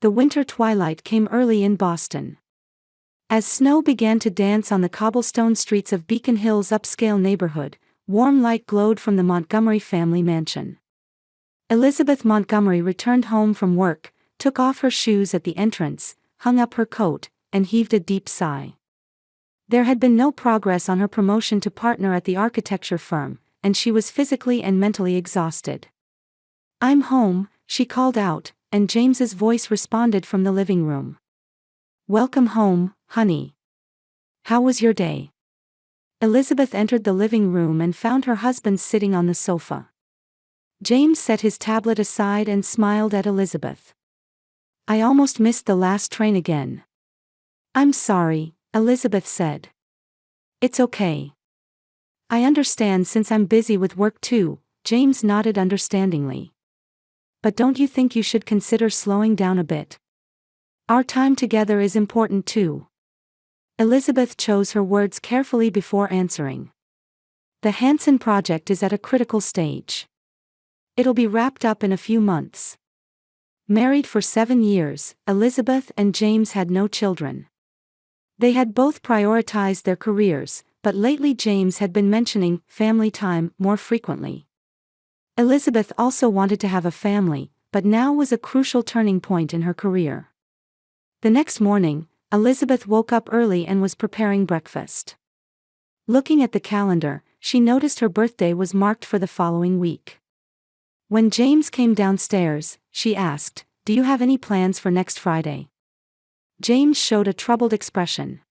The winter twilight came early in Boston. As snow began to dance on the cobblestone streets of Beacon Hill's upscale neighborhood, warm light glowed from the Montgomery family mansion. Elizabeth Montgomery returned home from work, took off her shoes at the entrance, hung up her coat, and heaved a deep sigh. There had been no progress on her promotion to partner at the architecture firm, and she was physically and mentally exhausted. "I'm home," she called out, and James's voice responded from the living room. "Welcome home, honey. How was your day?" Elizabeth entered the living room and found her husband sitting on the sofa. James set his tablet aside and smiled at Elizabeth. "I almost missed the last train again." "I'm sorry," Elizabeth said. "It's okay. I understand since I'm busy with work too," James nodded understandingly. "But don't you think you should consider slowing down a bit? Our time together is important too." Elizabeth chose her words carefully before answering. "The Hanson project is at a critical stage. It'll be wrapped up in a few months." Married for 7 years, Elizabeth and James had no children. They had both prioritized their careers, but lately James had been mentioning family time more frequently. Elizabeth also wanted to have a family, but now was a crucial turning point in her career. The next morning, Elizabeth woke up early and was preparing breakfast. Looking at the calendar, she noticed her birthday was marked for the following week. When James came downstairs, she asked, "Do you have any plans for next Friday?" James showed a troubled expression.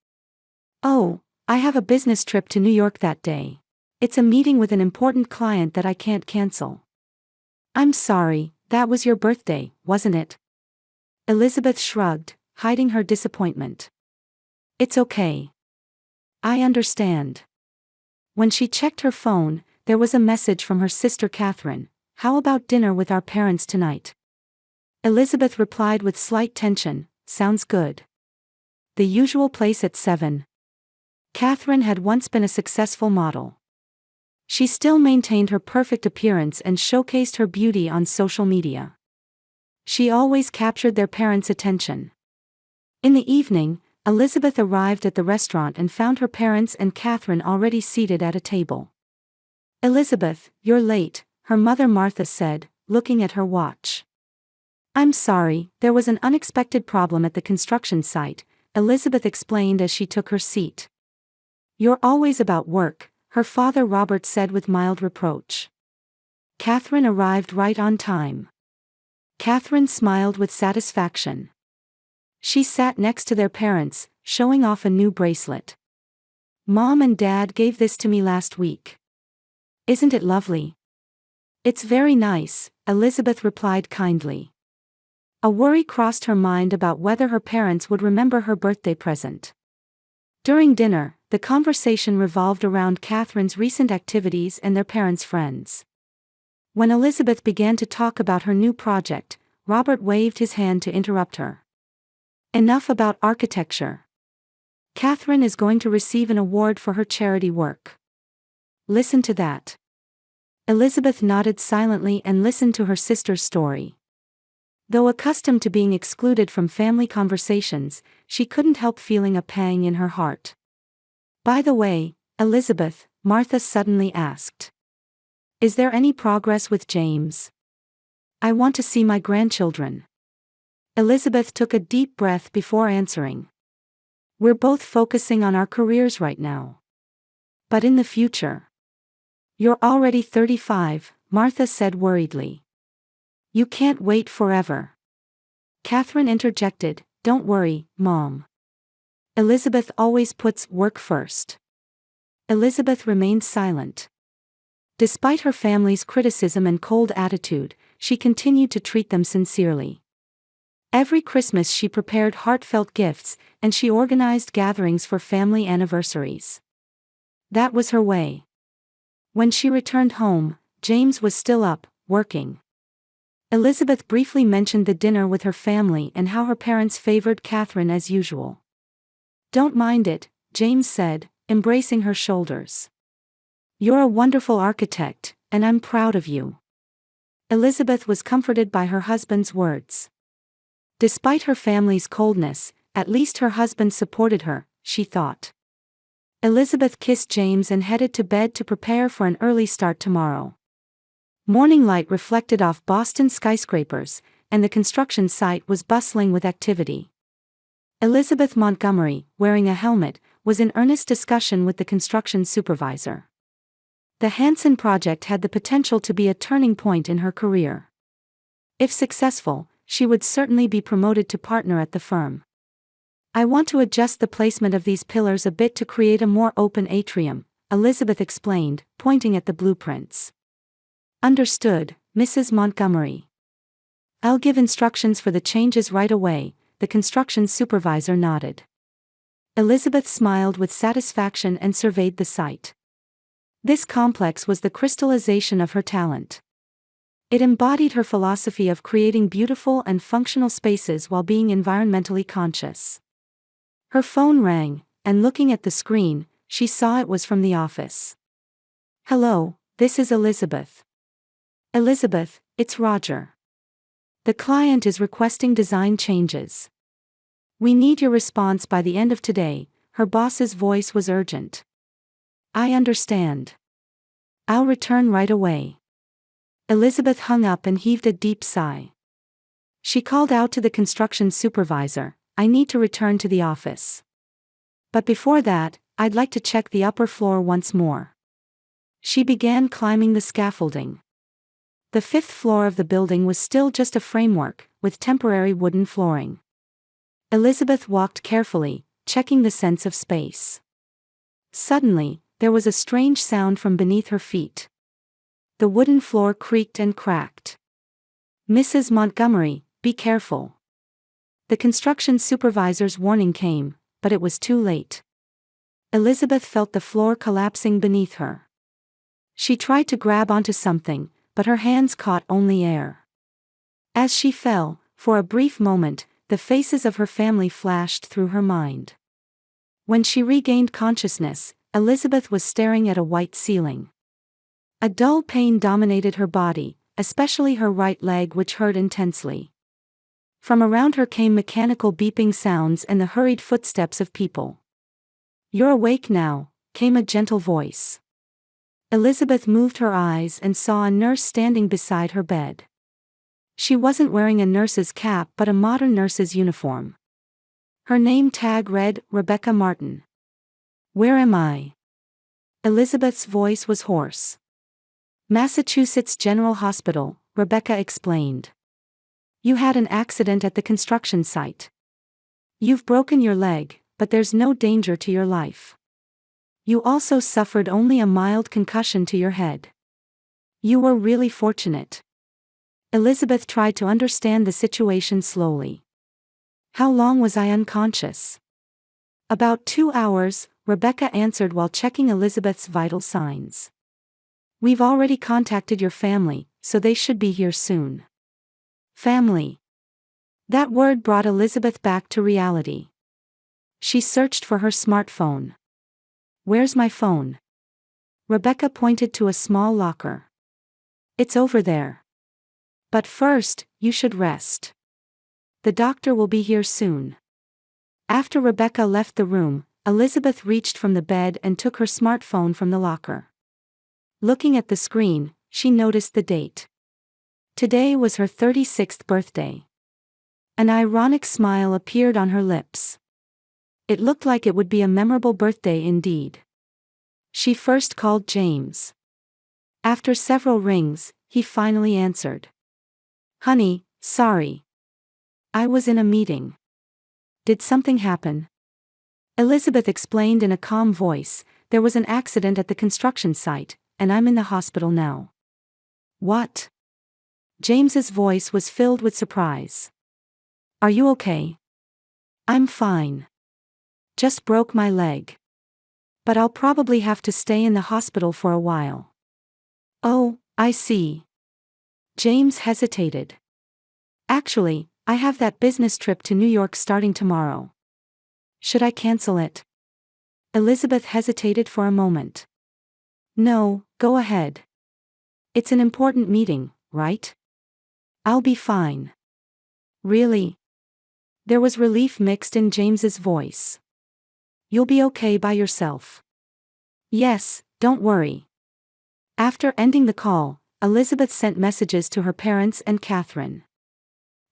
"Oh, I have a business trip to New York that day. It's a meeting with an important client that I can't cancel." "I'm sorry, that was your birthday, wasn't it?" Elizabeth shrugged, hiding her disappointment. "It's okay. I understand." When she checked her phone, there was a message from her sister Catherine. "How about dinner with our parents tonight?" Elizabeth replied with slight tension, "Sounds good. The usual place at 7. Catherine had once been a successful model. She still maintained her perfect appearance and showcased her beauty on social media. She always captured their parents' attention. In the evening, Elizabeth arrived at the restaurant and found her parents and Catherine already seated at a table. "Elizabeth, you're late," her mother Martha said, looking at her watch. "I'm sorry, there was an unexpected problem at the construction site," Elizabeth explained as she took her seat. "You're always about work," her father Robert said with mild reproach. Catherine arrived right on time. Catherine smiled with satisfaction. She sat next to their parents, showing off a new bracelet. "Mom and Dad gave this to me last week. Isn't it lovely?" "It's very nice," Elizabeth replied kindly. A worry crossed her mind about whether her parents would remember her birthday present. During dinner, the conversation revolved around Catherine's recent activities and their parents' friends. When Elizabeth began to talk about her new project, Robert waved his hand to interrupt her. "Enough about architecture. Catherine is going to receive an award for her charity work. Listen to that." Elizabeth nodded silently and listened to her sister's story. Though accustomed to being excluded from family conversations, she couldn't help feeling a pang in her heart. "By the way, Elizabeth," Martha suddenly asked, "is there any progress with James? I want to see my grandchildren." Elizabeth took a deep breath before answering. "We're both focusing on our careers right now. But in the future." "You're already 35, Martha said worriedly. "You can't wait forever." Catherine interjected, "Don't worry, Mom. Elizabeth always puts work first." Elizabeth remained silent. Despite her family's criticism and cold attitude, she continued to treat them sincerely. Every Christmas she prepared heartfelt gifts, and she organized gatherings for family anniversaries. That was her way. When she returned home, James was still up, working. Elizabeth briefly mentioned the dinner with her family and how her parents favored Catherine as usual. "Don't mind it," James said, embracing her shoulders. "You're a wonderful architect, and I'm proud of you." Elizabeth was comforted by her husband's words. Despite her family's coldness, at least her husband supported her, she thought. Elizabeth kissed James and headed to bed to prepare for an early start tomorrow. Morning light reflected off Boston's skyscrapers, and the construction site was bustling with activity. Elizabeth Montgomery, wearing a helmet, was in earnest discussion with the construction supervisor. The Hanson project had the potential to be a turning point in her career. If successful, she would certainly be promoted to partner at the firm. I want to adjust the placement of these pillars a bit to create a more open atrium, Elizabeth explained, pointing at the blueprints. Understood, Mrs. Montgomery. I'll give instructions for the changes right away, the construction supervisor nodded. Elizabeth smiled with satisfaction and surveyed the site. This complex was the crystallization of her talent. It embodied her philosophy of creating beautiful and functional spaces while being environmentally conscious. Her phone rang, and looking at the screen, she saw it was from the office. Hello, this is Elizabeth. Elizabeth, it's Roger. The client is requesting design changes. We need your response by the end of today, her boss's voice was urgent. I understand. I'll return right away. Elizabeth hung up and heaved a deep sigh. She called out to the construction supervisor, I need to return to the office. But before that, I'd like to check the upper floor once more. She began climbing the scaffolding. The fifth floor of the building was still just a framework, with temporary wooden flooring. Elizabeth walked carefully, checking the sense of space. Suddenly, there was a strange sound from beneath her feet. The wooden floor creaked and cracked. Mrs. Montgomery, be careful. The construction supervisor's warning came, but it was too late. Elizabeth felt the floor collapsing beneath her. She tried to grab onto something, but her hands caught only air. As she fell, for a brief moment, the faces of her family flashed through her mind. When she regained consciousness, Elizabeth was staring at a white ceiling. A dull pain dominated her body, especially her right leg, which hurt intensely. From around her came mechanical beeping sounds and the hurried footsteps of people. You're awake now, came a gentle voice. Elizabeth moved her eyes and saw a nurse standing beside her bed. She wasn't wearing a nurse's cap but a modern nurse's uniform. Her name tag read, Rebecca Martin. Where am I? Elizabeth's voice was hoarse. Massachusetts General Hospital, Rebecca explained. You had an accident at the construction site. You've broken your leg, but there's no danger to your life. You also suffered only a mild concussion to your head. You were really fortunate. Elizabeth tried to understand the situation slowly. How long was I unconscious? About 2 hours, Rebecca answered while checking Elizabeth's vital signs. We've already contacted your family, so they should be here soon. Family. That word brought Elizabeth back to reality. She searched for her smartphone. Where's my phone? Rebecca pointed to a small locker. It's over there. But first, you should rest. The doctor will be here soon. After Rebecca left the room, Elizabeth reached from the bed and took her smartphone from the locker. Looking at the screen, she noticed the date. Today was her 36th birthday. An ironic smile appeared on her lips. It looked like it would be a memorable birthday indeed. She first called James. After several rings, he finally answered. Honey, sorry. I was in a meeting. Did something happen? Elizabeth explained in a calm voice, there was an accident at the construction site, and I'm in the hospital now. What? James's voice was filled with surprise. Are you okay? I'm fine. Just broke my leg. But I'll probably have to stay in the hospital for a while. Oh, I see. James hesitated. Actually, I have that business trip to New York starting tomorrow. Should I cancel it? Elizabeth hesitated for a moment. No, go ahead. It's an important meeting, right? I'll be fine. Really? There was relief mixed in James's voice. You'll be okay by yourself. Yes, don't worry. After ending the call, Elizabeth sent messages to her parents and Catherine.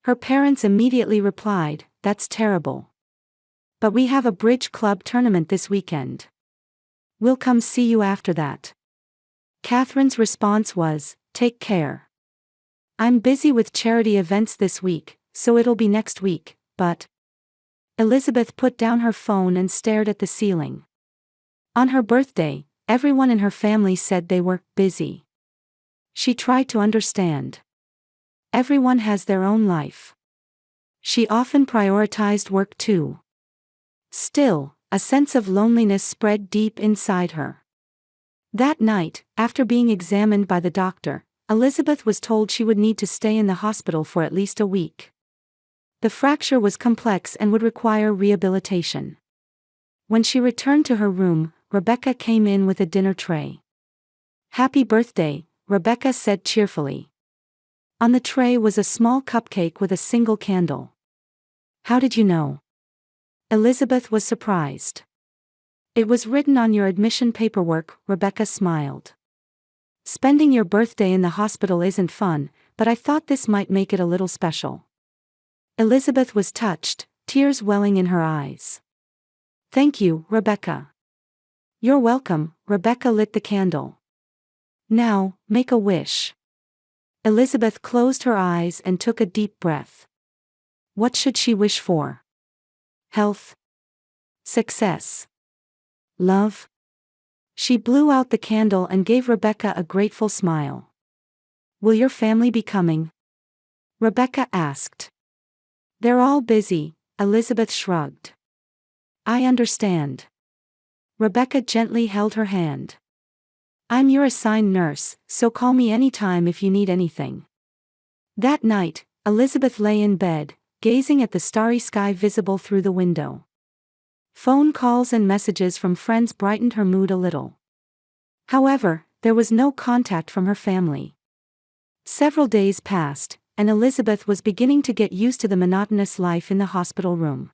Her parents immediately replied, "That's terrible. But we have a bridge club tournament this weekend. We'll come see you after that." Catherine's response was, "Take care. I'm busy with charity events this week, so it'll be next week, but..." Elizabeth put down her phone and stared at the ceiling. On her birthday, everyone in her family said they were busy. She tried to understand. Everyone has their own life. She often prioritized work too. Still, a sense of loneliness spread deep inside her. That night, after being examined by the doctor, Elizabeth was told she would need to stay in the hospital for at least a week. The fracture was complex and would require rehabilitation. When she returned to her room, Rebecca came in with a dinner tray. "Happy birthday," Rebecca said cheerfully. On the tray was a small cupcake with a single candle. "How did you know?" Elizabeth was surprised. "It was written on your admission paperwork," Rebecca smiled. "Spending your birthday in the hospital isn't fun, but I thought this might make it a little special." Elizabeth was touched, tears welling in her eyes. "Thank you, Rebecca." "You're welcome." Rebecca lit the candle. "Now, make a wish." Elizabeth closed her eyes and took a deep breath. What should she wish for? Health? Success? Love? She blew out the candle and gave Rebecca a grateful smile. "Will your family be coming?" Rebecca asked. "They're all busy," Elizabeth shrugged. "I understand." Rebecca gently held her hand. "I'm your assigned nurse, so call me anytime if you need anything." That night, Elizabeth lay in bed, gazing at the starry sky visible through the window. Phone calls and messages from friends brightened her mood a little. However, there was no contact from her family. Several days passed, and Elizabeth was beginning to get used to the monotonous life in the hospital room.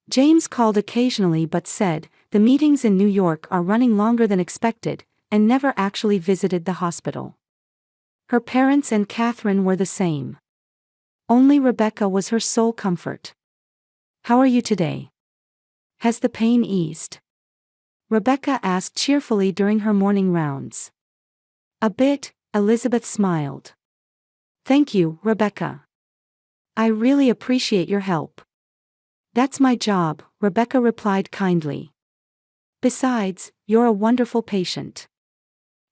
James called occasionally but said, "The meetings in New York are running longer than expected," and never actually visited the hospital. Her parents and Catherine were the same. Only Rebecca was her sole comfort. "How are you today? Has the pain eased?" Rebecca asked cheerfully during her morning rounds. "A bit," Elizabeth smiled. "Thank you, Rebecca. I really appreciate your help." "That's my job," Rebecca replied kindly. "Besides, you're a wonderful patient.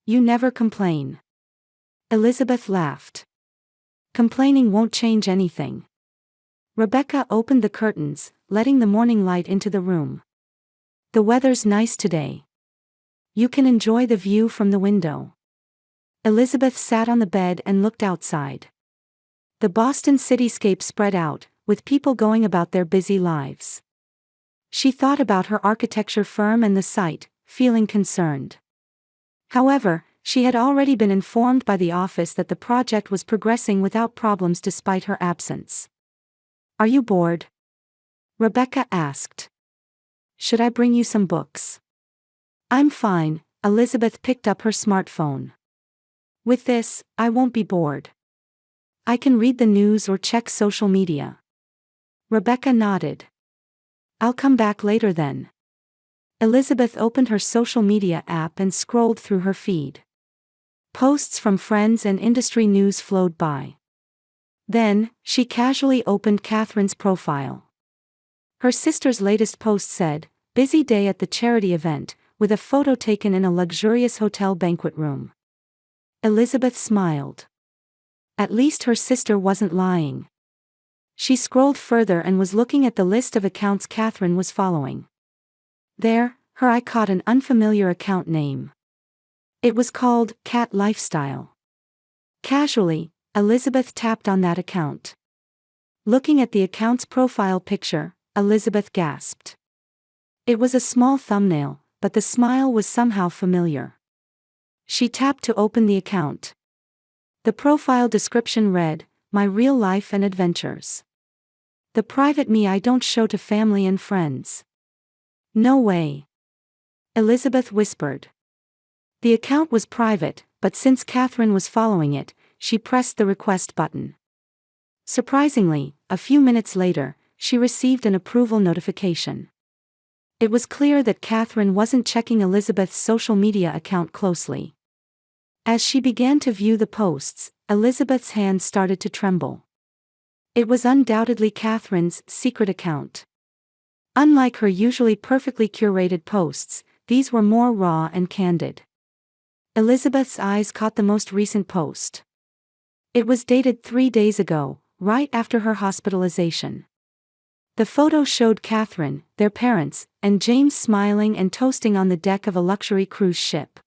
You never complain." Elizabeth laughed. "Complaining won't change anything." Rebecca opened the curtains, letting the morning light into the room. "The weather's nice today. You can enjoy the view from the window." Elizabeth sat on the bed and looked outside. The Boston cityscape spread out, with people going about their busy lives. She thought about her architecture firm and the site, feeling concerned. However, she had already been informed by the office that the project was progressing without problems despite her absence. "Are you bored?" Rebecca asked. "Should I bring you some books?" "I'm fine," Elizabeth picked up her smartphone. "With this, I won't be bored. I can read the news or check social media." Rebecca nodded. "I'll come back later then." Elizabeth opened her social media app and scrolled through her feed. Posts from friends and industry news flowed by. Then, she casually opened Catherine's profile. Her sister's latest post said, "Busy day at the charity event," with a photo taken in a luxurious hotel banquet room. Elizabeth smiled. At least her sister wasn't lying. She scrolled further and was looking at the list of accounts Catherine was following. There, her eye caught an unfamiliar account name. It was called Cat Lifestyle. Casually, Elizabeth tapped on that account. Looking at the account's profile picture, Elizabeth gasped. It was a small thumbnail, but the smile was somehow familiar. She tapped to open the account. The profile description read, "My real life and adventures." The private me I don't show to family and friends. No way. Elizabeth whispered. The account was private, but since Catherine was following it, she pressed the request button. Surprisingly, a few minutes later, she received an approval notification. It was clear that Catherine wasn't checking Elizabeth's social media account closely. As she began to view the posts, Elizabeth's hands started to tremble. It was undoubtedly Catherine's secret account. Unlike her usually perfectly curated posts, these were more raw and candid. Elizabeth's eyes caught the most recent post. It was dated 3 days ago, right after her hospitalization. The photo showed Catherine, their parents, and James smiling and toasting on the deck of a luxury cruise ship.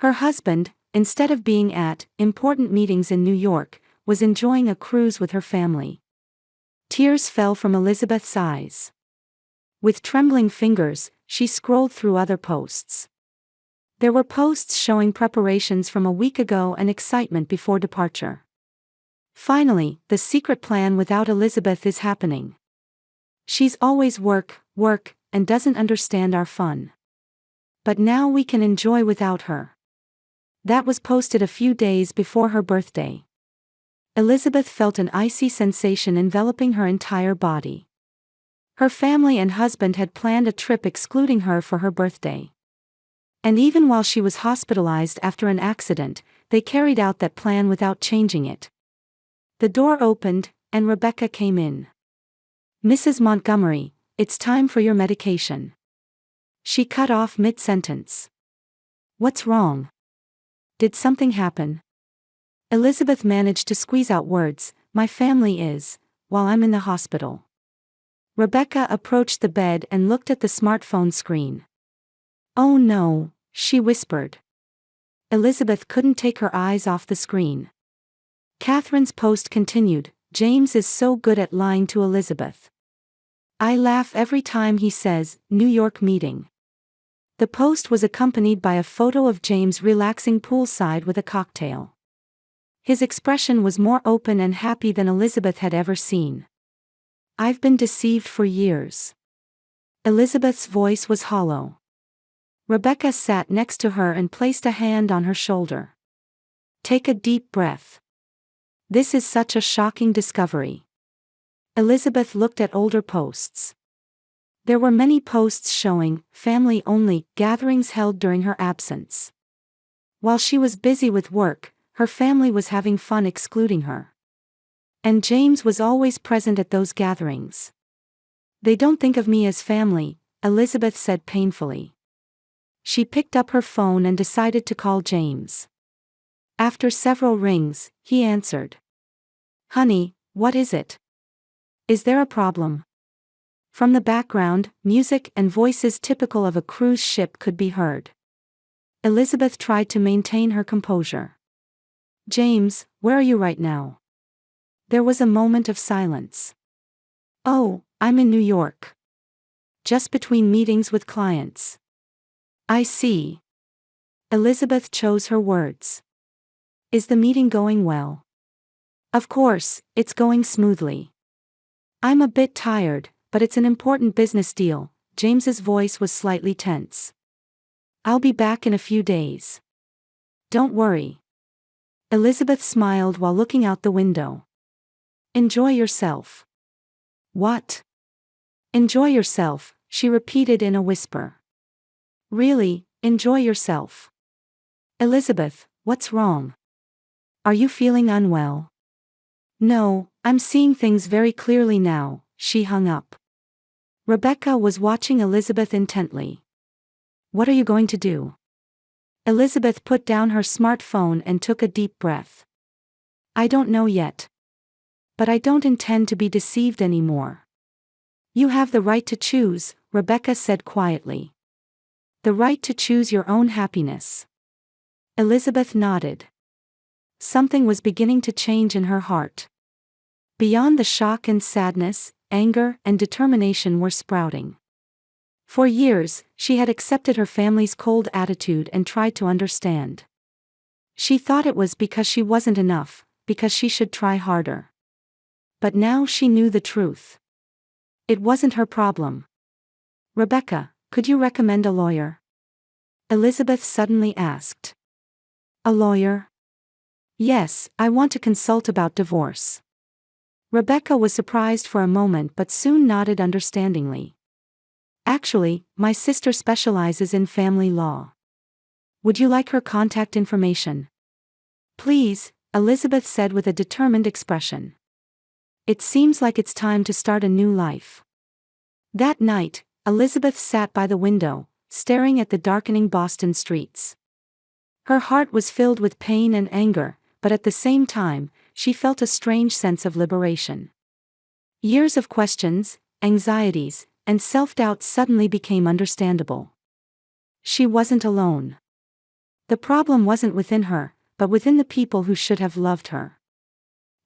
Her husband, instead of being at important meetings in New York, was enjoying a cruise with her family. Tears fell from Elizabeth's eyes. With trembling fingers, she scrolled through other posts. There were posts showing preparations from a week ago and excitement before departure. Finally, the secret plan without Elizabeth is happening. She's always work, and doesn't understand our fun. But now we can enjoy without her. That was posted a few days before her birthday. Elizabeth felt an icy sensation enveloping her entire body. Her family and husband had planned a trip excluding her for her birthday. And even while she was hospitalized after an accident, they carried out that plan without changing it. The door opened, and Rebecca came in. "Mrs. Montgomery, it's time for your medication." She cut off mid-sentence. "What's wrong? Did something happen?" Elizabeth managed to squeeze out words, "My family is, while I'm in the hospital." Rebecca approached the bed and looked at the smartphone screen. "Oh no," she whispered. Elizabeth couldn't take her eyes off the screen. Catherine's post continued, "James is so good at lying to Elizabeth. I laugh every time he says, New York meeting." The post was accompanied by a photo of James relaxing poolside with a cocktail. His expression was more open and happy than Elizabeth had ever seen. "I've been deceived for years." Elizabeth's voice was hollow. Rebecca sat next to her and placed a hand on her shoulder. "Take a deep breath. This is such a shocking discovery." Elizabeth looked at older posts. There were many posts showing family-only gatherings held during her absence. While she was busy with work, her family was having fun excluding her. And James was always present at those gatherings. "They don't think of me as family," Elizabeth said painfully. She picked up her phone and decided to call James. After several rings, he answered. "Honey, what is it? Is there a problem?" From the background, music and voices typical of a cruise ship could be heard. Elizabeth tried to maintain her composure. "James, where are you right now?" There was a moment of silence. "Oh, I'm in New York. Just between meetings with clients." "I see." Elizabeth chose her words. "Is the meeting going well?" "Of course, it's going smoothly. I'm a bit tired, but it's an important business deal." James's voice was slightly tense. "I'll be back in a few days. Don't worry." Elizabeth smiled while looking out the window. "Enjoy yourself." "What?" "Enjoy yourself," she repeated in a whisper. "Really, enjoy yourself." "Elizabeth, what's wrong? Are you feeling unwell?" "No, I'm seeing things very clearly now." She hung up. Rebecca was watching Elizabeth intently. "What are you going to do?" Elizabeth put down her smartphone and took a deep breath. "I don't know yet. But I don't intend to be deceived anymore." "You have the right to choose," Rebecca said quietly. "The right to choose your own happiness." Elizabeth nodded. Something was beginning to change in her heart. Beyond the shock and sadness, anger and determination were sprouting. For years, she had accepted her family's cold attitude and tried to understand. She thought it was because she wasn't enough, because she should try harder. But now she knew the truth. It wasn't her problem. "Rebecca, could you recommend a lawyer?" Elizabeth suddenly asked. "A lawyer?" "Yes, I want to consult about divorce." Rebecca was surprised for a moment but soon nodded understandingly. "Actually, my sister specializes in family law. Would you like her contact information?" "Please," Elizabeth said with a determined expression. It seems like it's time to start a new life. That night, Elizabeth sat by the window, staring at the darkening Boston streets. Her heart was filled with pain and anger, but at the same time, she felt a strange sense of liberation. Years of questions, anxieties, and self-doubt suddenly became understandable. She wasn't alone. The problem wasn't within her, but within the people who should have loved her.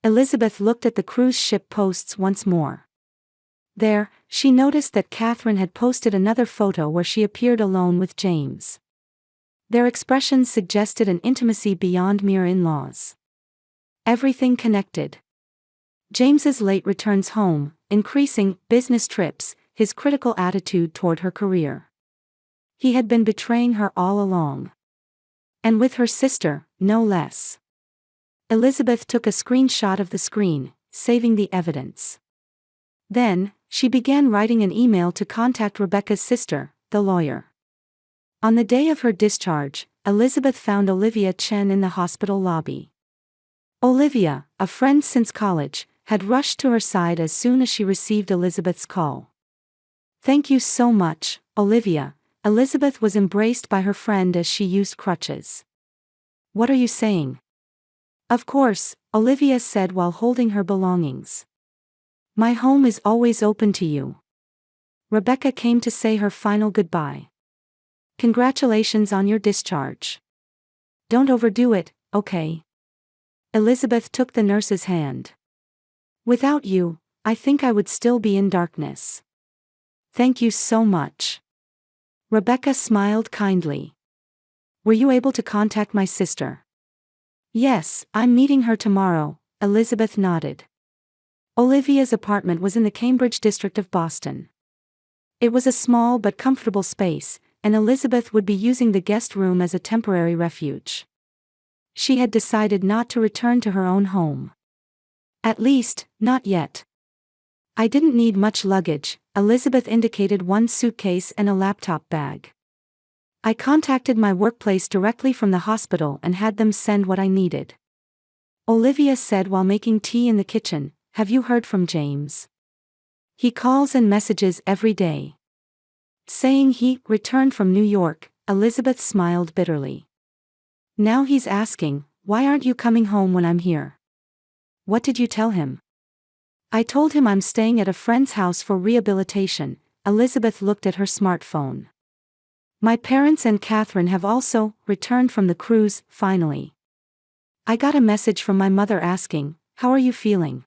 Elizabeth looked at the cruise ship posts once more. There, she noticed that Catherine had posted another photo where she appeared alone with James. Their expressions suggested an intimacy beyond mere in-laws. Everything connected. James's late returns home, increasing business trips, his critical attitude toward her career. He had been betraying her all along. And with her sister, no less. Elizabeth took a screenshot of the screen, saving the evidence. Then, she began writing an email to contact Rebecca's sister, the lawyer. On the day of her discharge, Elizabeth found Olivia Chen in the hospital lobby. Olivia, a friend since college, had rushed to her side as soon as she received Elizabeth's call. "Thank you so much, Olivia." Elizabeth was embraced by her friend as she used crutches. "What are you saying?" "Of course," Olivia said while holding her belongings. "My home is always open to you." Rebecca came to say her final goodbye. "Congratulations on your discharge. Don't overdo it, okay?" Elizabeth took the nurse's hand. "Without you, I think I would still be in darkness. Thank you so much." Rebecca smiled kindly. "Were you able to contact my sister?" "Yes, I'm meeting her tomorrow," Elizabeth nodded. Olivia's apartment was in the Cambridge district of Boston. It was a small but comfortable space, and Elizabeth would be using the guest room as a temporary refuge. She had decided not to return to her own home. At least, not yet. "I didn't need much luggage," Elizabeth indicated one suitcase and a laptop bag. "I contacted my workplace directly from the hospital and had them send what I needed." Olivia said while making tea in the kitchen, "Have you heard from James?" "He calls and messages every day." Saying he returned from New York, Elizabeth smiled bitterly. "Now he's asking, why aren't you coming home when I'm here?" "What did you tell him?" "I told him I'm staying at a friend's house for rehabilitation." Elizabeth looked at her smartphone. "My parents and Catherine have also returned from the cruise, finally. I got a message from my mother asking, 'How are you feeling?'"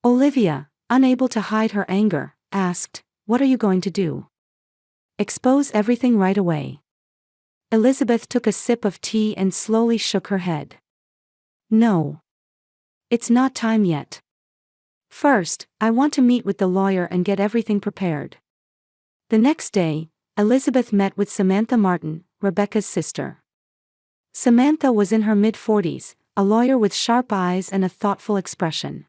Olivia, unable to hide her anger, asked, "What are you going to do? Expose everything right away?" Elizabeth took a sip of tea and slowly shook her head. "No. It's not time yet. First, I want to meet with the lawyer and get everything prepared." The next day, Elizabeth met with Samantha Martin, Rebecca's sister. Samantha was in her mid-40s, a lawyer with sharp eyes and a thoughtful expression.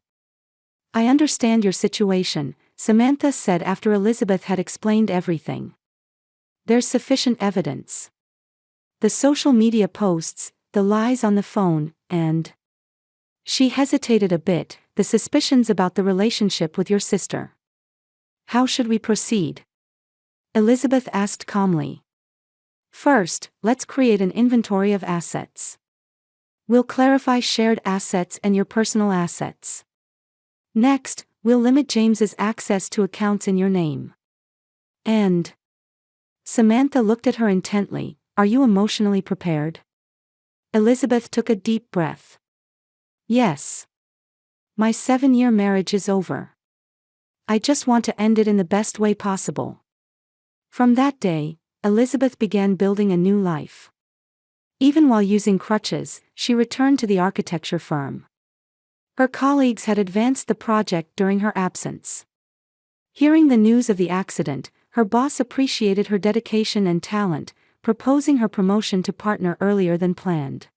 "I understand your situation," Samantha said after Elizabeth had explained everything. "There's sufficient evidence. The social media posts, the lies on the phone, and..." She hesitated a bit, "the suspicions about the relationship with your sister. How should we proceed?" Elizabeth asked calmly. "First, let's create an inventory of assets. We'll clarify shared assets and your personal assets. Next, we'll limit James's access to accounts in your name. And..." Samantha looked at her intently, "Are you emotionally prepared?" Elizabeth took a deep breath. "Yes. My 7-year marriage is over. I just want to end it in the best way possible." From that day, Elizabeth began building a new life. Even while using crutches, she returned to the architecture firm. Her colleagues had advanced the project during her absence. Hearing the news of the accident, her boss appreciated her dedication and talent, proposing her promotion to partner earlier than planned.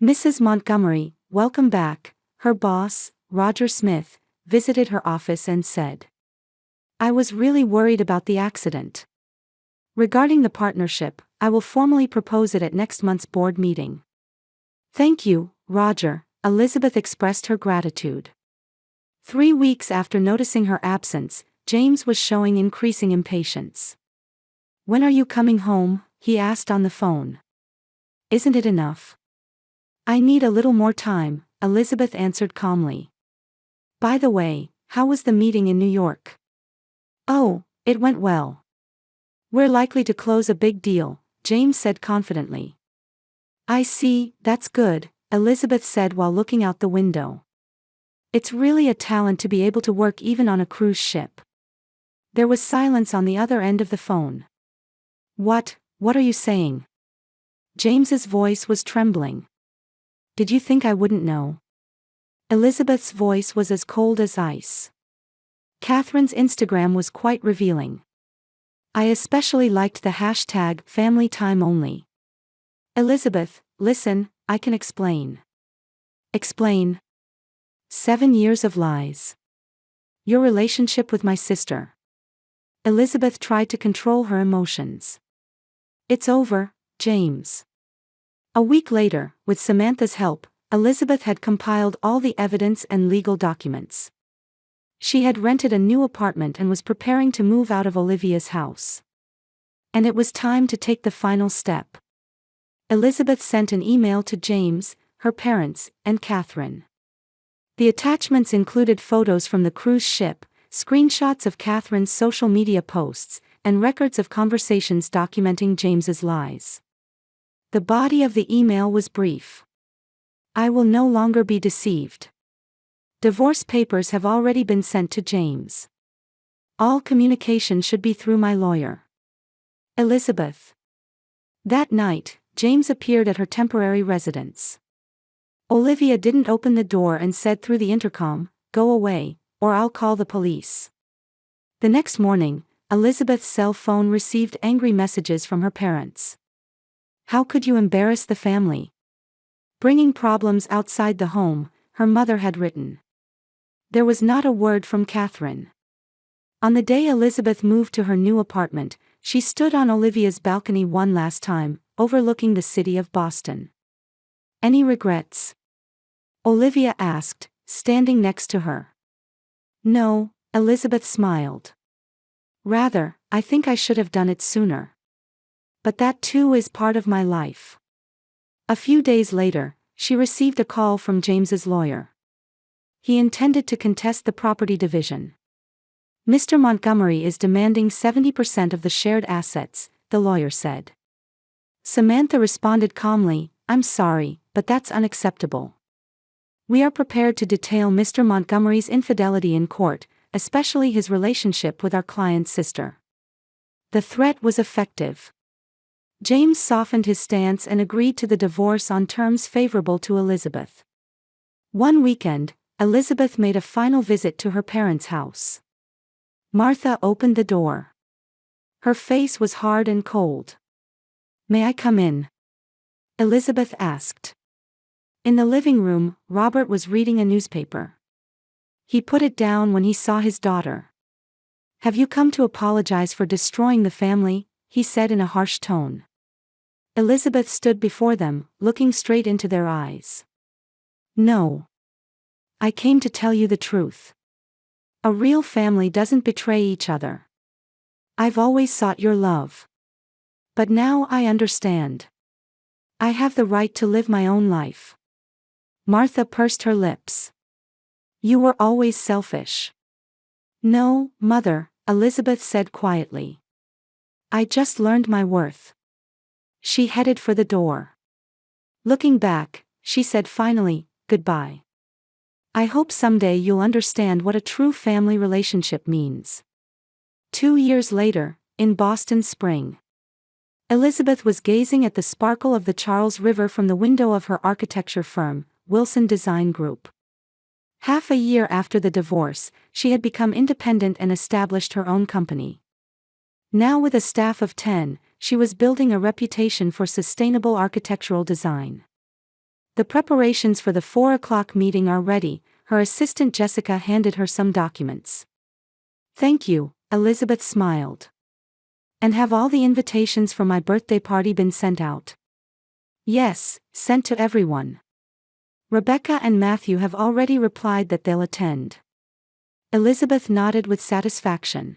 Mrs. Montgomery, welcome back, her boss, Roger Smith, visited her office and said. I was really worried about the accident. Regarding the partnership, I will formally propose it at next month's board meeting. Thank you, Roger, Elizabeth expressed her gratitude. 3 weeks after noticing her absence, James was showing increasing impatience. When are you coming home? He asked on the phone. Isn't it enough? I need a little more time, Elizabeth answered calmly. By the way, how was the meeting in New York? Oh, it went well. We're likely to close a big deal, James said confidently. I see, that's good, Elizabeth said while looking out the window. It's really a talent to be able to work even on a cruise ship. There was silence on the other end of the phone. What are you saying? James's voice was trembling. Did you think I wouldn't know? Elizabeth's voice was as cold as ice. Catherine's Instagram was quite revealing. I especially liked the hashtag #FamilyTimeOnly. Elizabeth, listen, I can explain. Explain. 7 years of lies. Your relationship with my sister. Elizabeth tried to control her emotions. It's over, James. A week later, with Samantha's help, Elizabeth had compiled all the evidence and legal documents. She had rented a new apartment and was preparing to move out of Olivia's house. And it was time to take the final step. Elizabeth sent an email to James, her parents, and Catherine. The attachments included photos from the cruise ship, screenshots of Catherine's social media posts, and records of conversations documenting James's lies. The body of the email was brief. I will no longer be deceived. Divorce papers have already been sent to James. All communication should be through my lawyer. Elizabeth. That night, James appeared at her temporary residence. Olivia didn't open the door and said through the intercom, "Go away, or I'll call the police." The next morning, Elizabeth's cell phone received angry messages from her parents. How could you embarrass the family? Bringing problems outside the home, her mother had written. There was not a word from Catherine. On the day Elizabeth moved to her new apartment, she stood on Olivia's balcony one last time, overlooking the city of Boston. Any regrets? Olivia asked, standing next to her. No, Elizabeth smiled. Rather, I think I should have done it sooner. But that too is part of my life. A few days later, she received a call from James's lawyer. He intended to contest the property division. Mr. Montgomery is demanding 70% of the shared assets, the lawyer said. Samantha responded calmly, I'm sorry, but that's unacceptable. We are prepared to detail Mr. Montgomery's infidelity in court, especially his relationship with our client's sister. The threat was effective. James softened his stance and agreed to the divorce on terms favorable to Elizabeth. One weekend, Elizabeth made a final visit to her parents' house. Martha opened the door. Her face was hard and cold. May I come in? Elizabeth asked. In the living room, Robert was reading a newspaper. He put it down when he saw his daughter. Have you come to apologize for destroying the family? He said in a harsh tone. Elizabeth stood before them, looking straight into their eyes. No. I came to tell you the truth. A real family doesn't betray each other. I've always sought your love. But now I understand. I have the right to live my own life. Martha pursed her lips. You were always selfish. No, Mother, Elizabeth said quietly. I just learned my worth. She headed for the door. Looking back, she said finally, goodbye. I hope someday you'll understand what a true family relationship means. 2 years later, in Boston spring. Elizabeth was gazing at the sparkle of the Charles River from the window of her architecture firm, Wilson Design Group. Half a year after the divorce, she had become independent and established her own company. Now with a staff of 10, she was building a reputation for sustainable architectural design. The preparations for the 4 o'clock meeting are ready, her assistant Jessica handed her some documents. Thank you, Elizabeth smiled. And have all the invitations for my birthday party been sent out? Yes, sent to everyone. Rebecca and Matthew have already replied that they'll attend. Elizabeth nodded with satisfaction.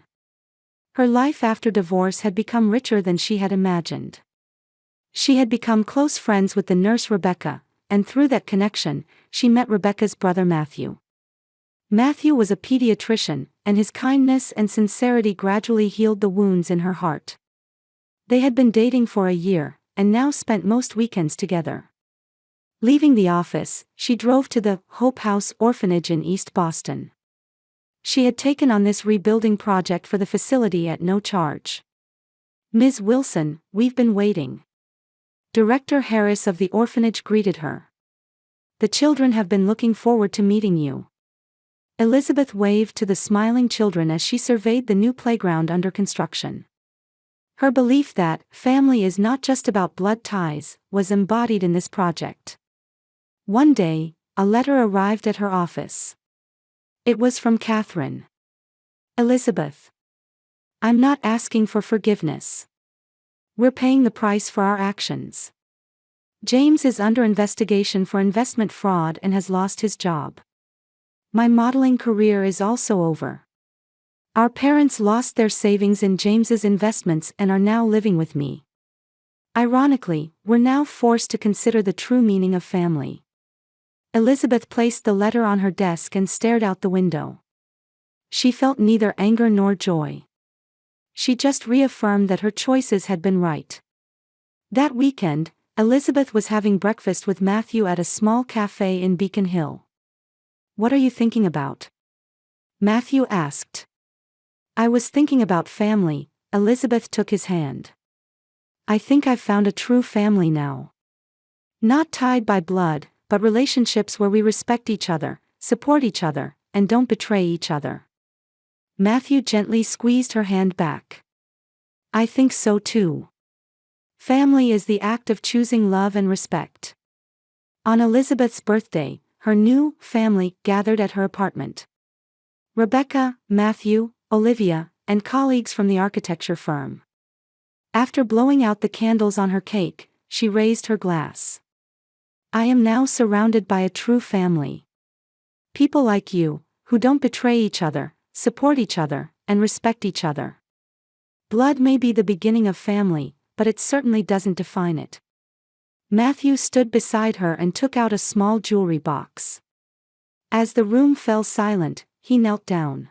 Her life after divorce had become richer than she had imagined. She had become close friends with the nurse Rebecca, and through that connection, she met Rebecca's brother Matthew. Matthew was a pediatrician, and his kindness and sincerity gradually healed the wounds in her heart. They had been dating for a year, and now spent most weekends together. Leaving the office, she drove to the Hope House Orphanage in East Boston. She had taken on this rebuilding project for the facility at no charge. Ms. Wilson, we've been waiting. Director Harris of the orphanage greeted her. The children have been looking forward to meeting you. Elizabeth waved to the smiling children as she surveyed the new playground under construction. Her belief that family is not just about blood ties was embodied in this project. One day, a letter arrived at her office. It was from Catherine. Elizabeth. I'm not asking for forgiveness. We're paying the price for our actions. James is under investigation for investment fraud and has lost his job. My modeling career is also over. Our parents lost their savings in James's investments and are now living with me. Ironically, we're now forced to consider the true meaning of family. Elizabeth placed the letter on her desk and stared out the window. She felt neither anger nor joy. She just reaffirmed that her choices had been right. That weekend, Elizabeth was having breakfast with Matthew at a small cafe in Beacon Hill. What are you thinking about? Matthew asked. I was thinking about family, Elizabeth took his hand. I think I've found a true family now. Not tied by blood, but relationships where we respect each other, support each other, and don't betray each other. Matthew gently squeezed her hand back. I think so too. Family is the act of choosing love and respect. On Elizabeth's birthday, her new family gathered at her apartment. Rebecca, Matthew, Olivia, and colleagues from the architecture firm. After blowing out the candles on her cake, she raised her glass. I am now surrounded by a true family. People like you, who don't betray each other, support each other, and respect each other. Blood may be the beginning of family, but it certainly doesn't define it. Matthew stood beside her and took out a small jewelry box. As the room fell silent, he knelt down.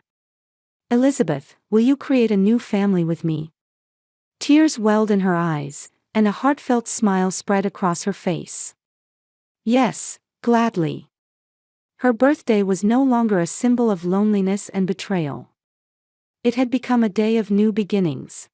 Elizabeth, will you create a new family with me? Tears welled in her eyes, and a heartfelt smile spread across her face. Yes, gladly. Her birthday was no longer a symbol of loneliness and betrayal. It had become a day of new beginnings.